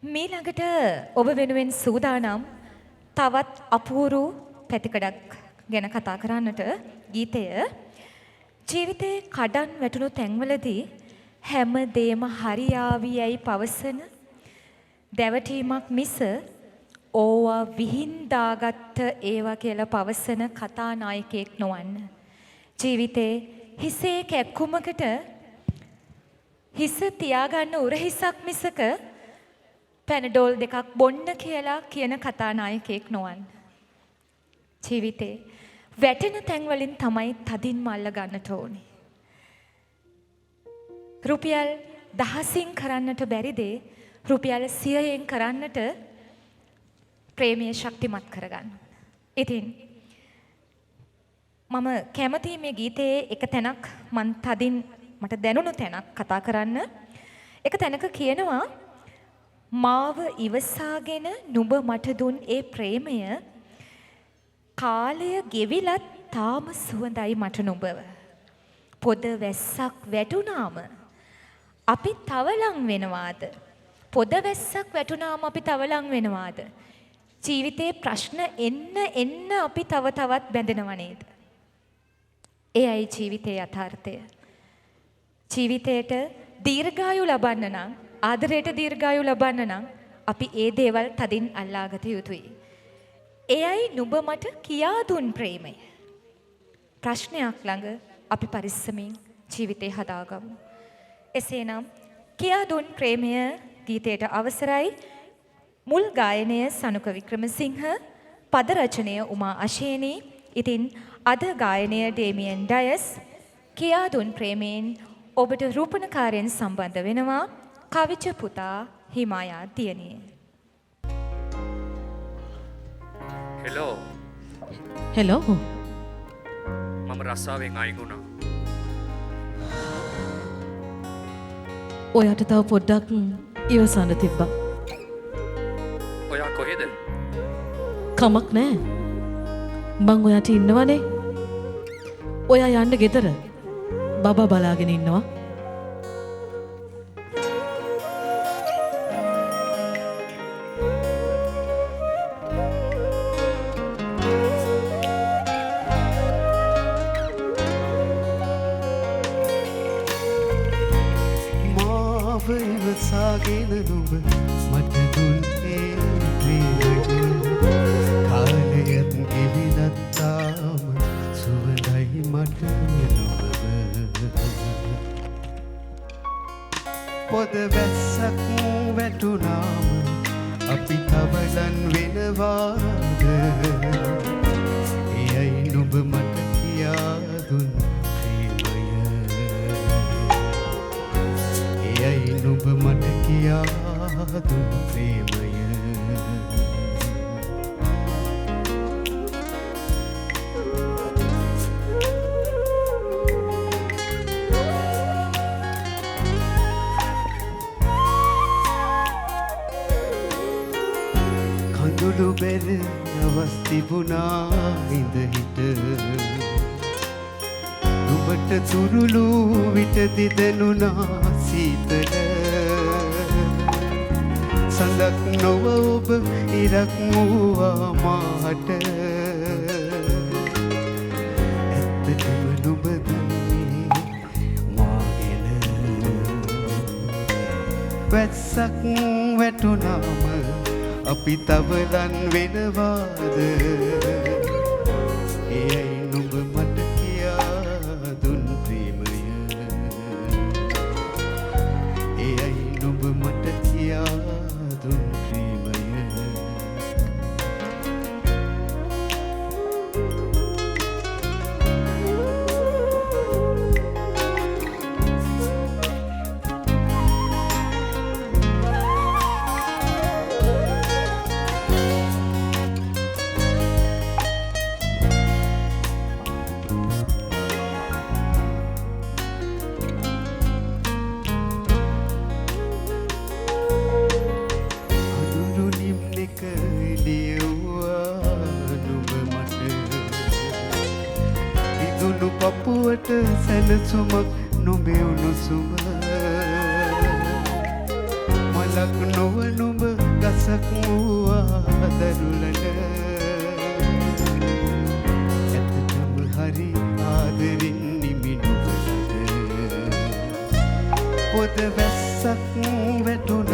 මීළඟට ඔබ වෙනුවෙන් සූදානම් තවත් අපූරු පැතිකඩක් ගැන කතා කරන්නට ගීතය ජීවිතේ කඩන් වැටුණු තැන්වලදී හැම දෙයම හරියාවියයි පවසන දැවටීමක් මිස ඕවා විහිංදාගත්ත ඒවා කියලා පවසන කතානායකයෙක් නොවන්න. ජීවිතේ හිසේ කැක්කුමකට හිස තියාගන්න උරහිසක් මිසක පැනඩෝල් දෙකක් බොන්න කියලා කියන කතානායකයෙක් නොවන්න. ජීවිතේ වැටෙන තැන් වලින් තමයි තදින්ම අල්ල ගන්නට ඕනේ. රුපියල් 1000න් කරන්නට බැරි දේ රුපියල් 100න් කරන්නට ප්‍රේමය ශක්තිමත් කරගන්න. ඉතින් මම කැමතියි මේ ගීතයේ එක තැනක් මන් තදින් මට දැනුණු තැනක් කතා කරන්න. එක තැනක කියනවා මාව ඉවසාගෙන නුඹ මට දුන් ඒ ප්‍රේමය කාලය ගෙවිලත් තාම සුවඳයි මට නුඹව. පොද වැස්සක් වැටුනාම අපි තවලං වෙනවාද? පොද වැස්සක් වැටුනාම අපි තවලං වෙනවාද? ජීවිතේ ප්‍රශ්න එන්න අපි තව තවත් බැඳෙනව නේද? එයයි ජීවිතයේ යථාර්ථය. ජීවිතයට දීර්ඝායු ලබන්න නම් ආදරයට දීර්ඝායු ලබන්න නම් අපි ඒ දේවල් තදින් අල්ලාගත යුතුයි. එයයි නුඹ මට කියා දුන් ප්‍රේමය. ප්‍රශ්නයක් ළඟ අපි පරිස්සමින් ජීවිතේ හදාගමු. එසේනම් කියා දුන් ප්‍රේමය ගීතයට අවසරයි. මුල් ගායනය සනුක වික්‍රමසිංහ, පද රචනය උමා අශේනී. ඉතින් අද ගායනය ඩේමියන් ඩයස්. කියා දුන් ප්‍රේමයෙන් ඔබට රූපණකාරයෙන් සම්බන්ධ වෙනවා කවිච පුතා හිමායා තියනිය. හෙලෝ මම රස්සාවෙන් අයින් වුණා. ඔයාට තව පොඩ්ඩක් ඉවසන්න තිබ්බා. ඔයා කොහෙද? කමක් නෑ, මං ඔයාට ඉන්නවනේ. ඔයා යන්න ගෙදර බබා බලාගෙන ඉන්නවා. ඉවසාගෙන නුඹ මට දුන් ඒ ප්‍රේමය කාලයත් ගෙවිලත් තාම සුවඳයි මට නුඹව. පොද වැස්සක් වැටුනාම අපි තවලන් වෙනවාද? එයයි නුඹ මට කියා දුන් නුඹ මට කියා දුන් ප්‍රේමය. කඳුළු බෙර නවස් තිබුණා ඉඳ හිට නුඹට තුරුළු විට දිදෙනුනා සීතල. සඳක් නොව ඔබ ඉරක් වූවා මාට. ඇත්තටම නුඹ දන්නේ මා ගැන. වැස්සක් වැටුනාම අපි තවලන් වෙනවාද? එයයි නුඹ මට කියා දුන් ප්‍රේමය. එයයි නුඹ මට කියා දුන් ප්‍රේමය. පපුවට සැලසුමක් නොබේ උණුසුම මලක් නොව නුඹ වෙසක් වූවා දරුලන ඇත්තටම හරි ආදරින් නිමි නොවනද පොද වැස්සක් වැටුණ